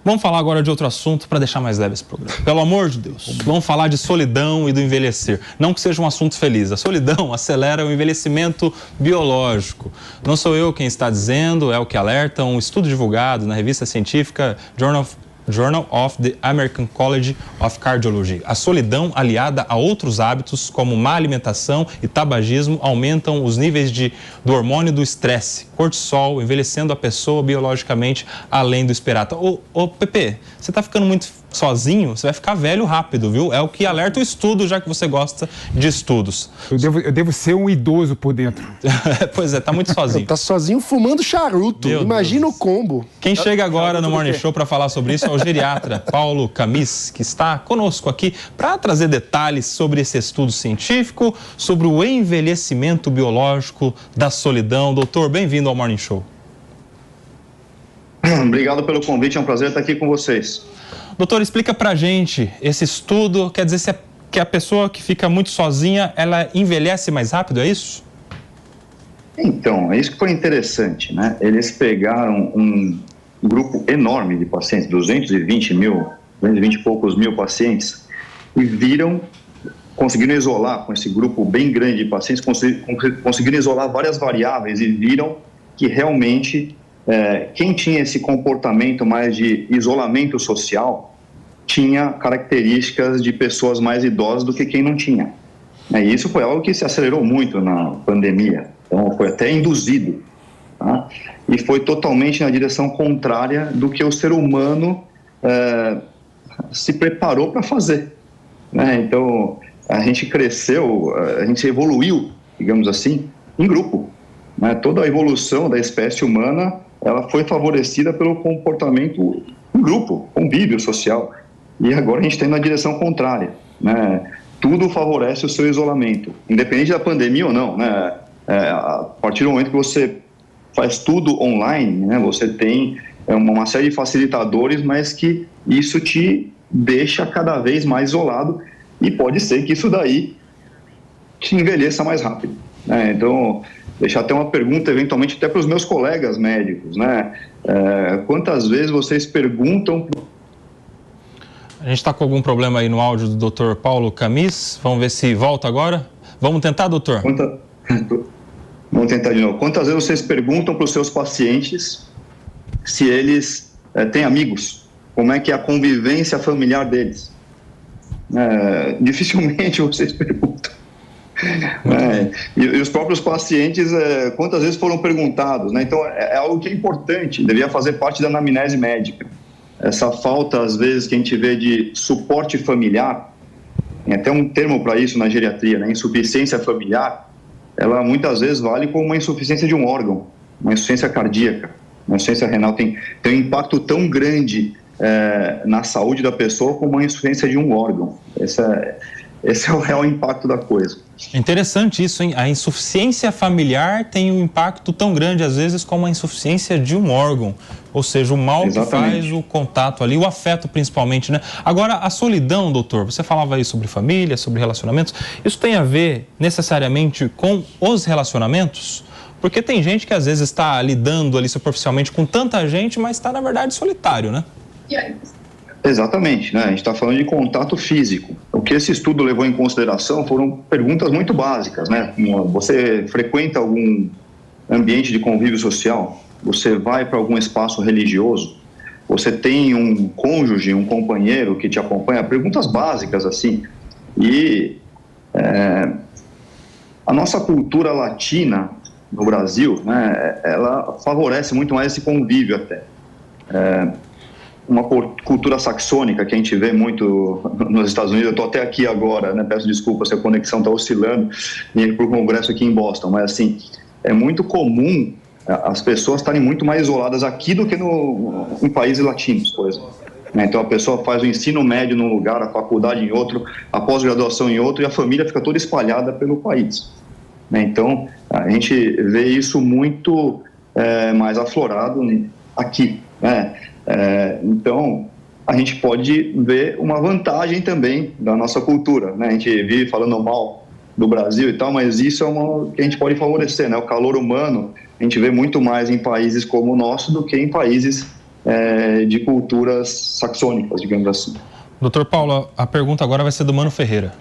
Vamos falar agora de outro assunto para deixar mais leve esse programa. Pelo amor de Deus, vamos falar de solidão e do envelhecer. Não que seja um assunto feliz. A solidão acelera o envelhecimento biológico. Não sou eu quem está dizendo, é o que alerta um estudo divulgado na revista científica Journal of the American College of Cardiology. A solidão, aliada a outros hábitos, como má alimentação e tabagismo, aumentam os níveis do hormônio do estresse, cortisol, envelhecendo a pessoa biologicamente além do esperado. Ô Pepe, você está ficando muito sozinho, você vai ficar velho rápido, viu? É o que alerta o estudo, já que você gosta de estudos. Eu devo ser um idoso por dentro. Pois é, tá muito sozinho. Tá sozinho fumando charuto. Meu Imagina Deus. o combo. Quem chega agora no Morning Show para falar sobre isso é o geriatra Paulo Camis, que está conosco aqui para trazer detalhes sobre esse estudo científico, sobre o envelhecimento biológico da solidão. Doutor, bem-vindo ao Morning Show. Obrigado pelo convite, é um prazer estar aqui com vocês. Doutor, explica pra gente, esse estudo quer dizer que a pessoa que fica muito sozinha, ela envelhece mais rápido, é isso? Então, é isso que foi interessante, né? Eles pegaram um grupo enorme de pacientes, 220 e poucos mil pacientes, e conseguiram isolar, com esse grupo bem grande de pacientes, conseguiram isolar várias variáveis e viram que realmente quem tinha esse comportamento mais de isolamento social tinha características de pessoas mais idosas do que quem não tinha. E isso foi algo que se acelerou muito na pandemia, então foi até induzido, tá? E foi totalmente na direção contrária do que o ser humano se preparou para fazer, né? Então, a gente cresceu, a gente evoluiu, digamos assim, em grupo, né? Toda a evolução da espécie humana, ela foi favorecida pelo comportamento em grupo, convívio social. E agora a gente está indo na direção contrária, né? Tudo favorece o seu isolamento, independente da pandemia ou não, né? A partir do momento que você faz tudo online, né? Você tem uma série de facilitadores, mas que isso te deixa cada vez mais isolado e pode ser que isso daí te envelheça mais rápido, né? Então, deixar até uma pergunta, eventualmente, até para os meus colegas médicos, né? Quantas vezes vocês perguntam... A gente está com algum problema aí no áudio do Dr. Paulo Camis. Vamos ver se volta agora. Vamos tentar, doutor? Vamos tentar de novo. Quantas vezes vocês perguntam para os seus pacientes se eles têm amigos? Como é que é a convivência familiar deles? Dificilmente vocês perguntam. E os próprios pacientes, quantas vezes foram perguntados, né? Então, é algo que é importante, devia fazer parte da anamnese médica. Essa falta, às vezes, que a gente vê de suporte familiar, tem até um termo para isso na geriatria, né? Insuficiência familiar, ela muitas vezes vale como uma insuficiência de um órgão, uma insuficiência cardíaca, uma insuficiência renal, tem um impacto tão grande na saúde da pessoa como uma insuficiência de um órgão. Esse é o real impacto da coisa. É interessante isso, hein? A insuficiência familiar tem um impacto tão grande, às vezes, como a insuficiência de um órgão. Ou seja, o mal Exatamente. Que faz o contato ali, o afeto principalmente, né? Agora, a solidão, doutor, você falava aí sobre família, sobre relacionamentos. Isso tem a ver, necessariamente, com os relacionamentos? Porque tem gente que, às vezes, está lidando ali superficialmente com tanta gente, mas está, na verdade, solitário, né? Exatamente, né? A gente está falando de contato físico. O que esse estudo levou em consideração foram perguntas muito básicas, né? Você frequenta algum ambiente de convívio social? Você vai para algum espaço religioso? Você tem um cônjuge, um companheiro que te acompanha? Perguntas básicas, assim. E a nossa cultura latina no Brasil, né? Ela favorece muito mais esse convívio até. Uma cultura saxônica que a gente vê muito nos Estados Unidos. Eu estou até aqui agora, né? Peço desculpa se a conexão está oscilando e ir para o congresso aqui em Boston, mas assim, é muito comum as pessoas estarem muito mais isoladas aqui do que em países latinos, por exemplo. Então a pessoa faz o ensino médio num lugar, a faculdade em outro, a pós-graduação em outro e a família fica toda espalhada pelo país. Então a gente vê isso muito mais aflorado aqui, né? Então, a gente pode ver uma vantagem também da nossa cultura, né? A gente vive falando mal do Brasil e tal, mas isso é uma que a gente pode favorecer, né? O calor humano, a gente vê muito mais em países como o nosso do que em países de culturas saxônicas, digamos assim. Doutor Paulo, a pergunta agora vai ser do Mano Ferreira.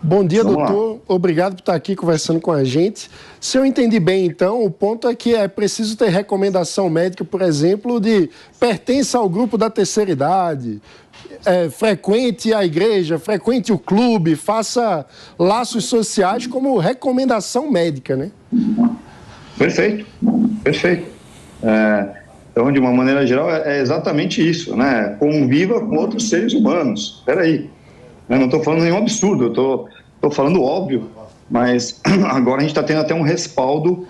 Bom dia, Vamos doutor. lá. Obrigado por estar aqui conversando com a gente. Se eu entendi bem, então, o ponto é que é preciso ter recomendação médica, por exemplo, de pertença ao grupo da terceira idade, frequente a igreja, frequente o clube, faça laços sociais como recomendação médica, né? Perfeito. Então, de uma maneira geral, é exatamente isso, né? Conviva com outros seres humanos. Espera aí. Eu não estou falando nenhum absurdo, eu estou falando óbvio, mas agora a gente está tendo até um respaldo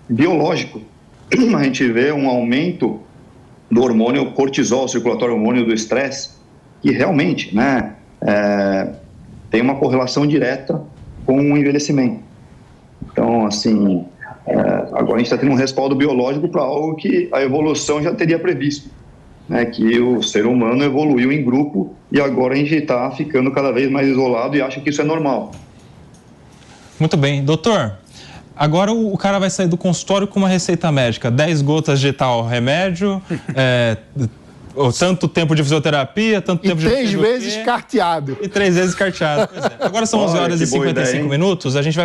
biológico. A gente vê um aumento do hormônio cortisol, circulatório hormônio do estresse, que realmente, né, tem uma correlação direta com o envelhecimento. Então, assim, agora a gente está tendo um respaldo biológico para algo que a evolução já teria previsto. Né, que o ser humano evoluiu em grupo e agora a gente está ficando cada vez mais isolado e acha que isso é normal. Muito bem. Doutor, agora o cara vai sair do consultório com uma receita médica, 10 gotas de tal remédio, tanto tempo de fisioterapia, tanto tempo de... 3 vezes carteado. E 3 vezes carteado. Pois é. Agora são 11 horas e 55 minutos. A gente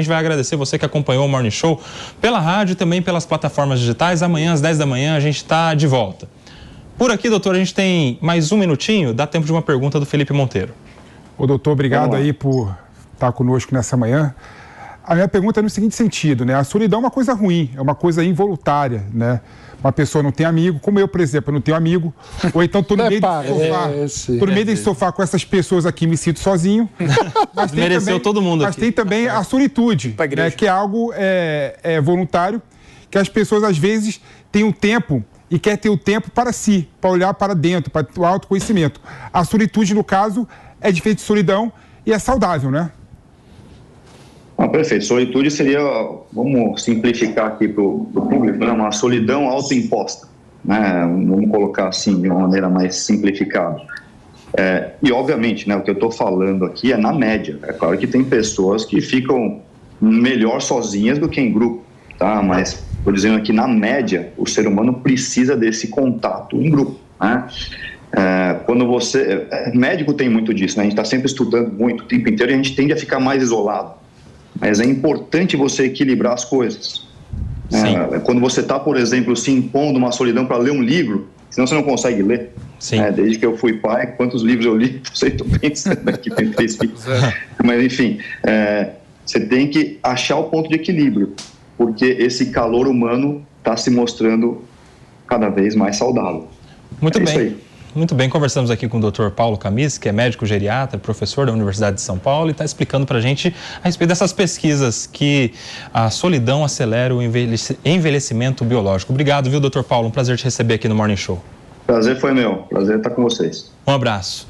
vai agradecer você que acompanhou o Morning Show pela rádio e também pelas plataformas digitais. Amanhã, às 10 da manhã, a gente está de volta. Por aqui, doutor, a gente tem mais um minutinho, dá tempo de uma pergunta do Felipe Monteiro. Ô, doutor, obrigado aí por estar conosco nessa manhã. A minha pergunta é no seguinte sentido, né? A solidão é uma coisa ruim, é uma coisa involuntária, né? Uma pessoa não tem amigo, como eu, por exemplo, eu não tenho amigo, ou então estou no meio do sofá com essas pessoas aqui, me sinto sozinho. Mas mereceu todo mundo aqui. Mas tem também a solitude, né? Que é algo voluntário, que as pessoas às vezes têm um tempo e quer ter o tempo para si, para olhar para dentro, para o autoconhecimento. A solitude, no caso, é diferente de solidão e é saudável, né? Perfeito. Solitude seria, vamos simplificar aqui para o público, né? Uma solidão autoimposta, né? Vamos colocar assim, de uma maneira mais simplificada. E, obviamente, né, o que eu estou falando aqui é na média. É claro que tem pessoas que ficam melhor sozinhas do que em grupo, tá? Mas... Estou dizendo aqui, na média, o ser humano precisa desse contato em grupo, né? Quando você... médico tem muito disso, né? A gente está sempre estudando muito o tempo inteiro e a gente tende a ficar mais isolado. Mas é importante você equilibrar as coisas. Quando você está, por exemplo, se impondo uma solidão para ler um livro, senão você não consegue ler. Desde que eu fui pai, quantos livros eu li? Não sei, estou pensando aqui, tem 3 filhos. Mas, enfim, você tem que achar o ponto de equilíbrio, porque esse calor humano está se mostrando cada vez mais saudável. Muito bem. Isso aí. Muito bem, conversamos aqui com o Dr. Paulo Camis, que é médico geriatra, professor da Universidade de São Paulo, e está explicando para a gente a respeito dessas pesquisas que a solidão acelera o envelhecimento biológico. Obrigado, viu, Dr. Paulo? Um prazer te receber aqui no Morning Show. Prazer foi meu. Prazer estar com vocês. Um abraço.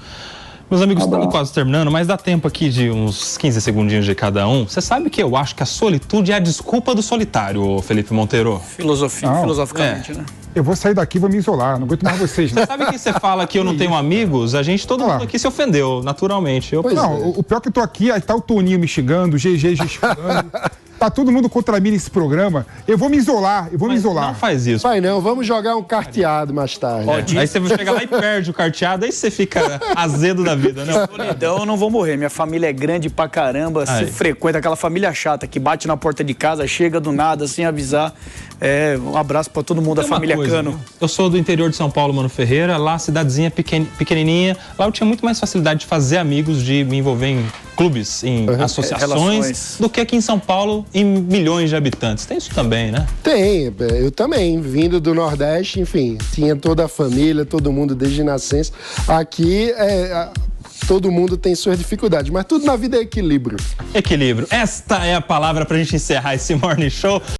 Meus amigos, estamos quase terminando, mas dá tempo aqui de uns 15 segundinhos de cada um. Você sabe que eu acho que a solitude é a desculpa do solitário, Felipe Monteiro? Filosoficamente, né? Eu vou sair daqui e vou me isolar, não aguento mais vocês. Né? Sabe que você fala que eu não tenho amigos? Todo mundo aqui se ofendeu, naturalmente. O pior que eu tô aqui, aí tá o Toninho me xingando, o GG gesticulando. Tá todo mundo contra mim nesse programa. Eu vou me isolar, Não faz isso. Vai não, vamos jogar um carteado mais tarde. Aí você chega lá e perde o carteado, aí você fica azedo da vida, né? Solidão, eu não vou morrer. Minha família é grande pra caramba. Você frequenta aquela família chata que bate na porta de casa, chega do nada, sem avisar. Um abraço pra todo mundo da família Cano. Eu sou do interior de São Paulo, Mano Ferreira. Lá, cidadezinha pequenininha. Lá eu tinha muito mais facilidade de fazer amigos, de me envolver em clubes, em associações, do que aqui em São Paulo, em milhões de habitantes. Tem isso também, né? Tem, eu também. Vindo do Nordeste, enfim, tinha toda a família, todo mundo desde nascença. Aqui, todo mundo tem suas dificuldades, mas tudo na vida é equilíbrio. Equilíbrio. Esta é a palavra pra gente encerrar esse Morning Show.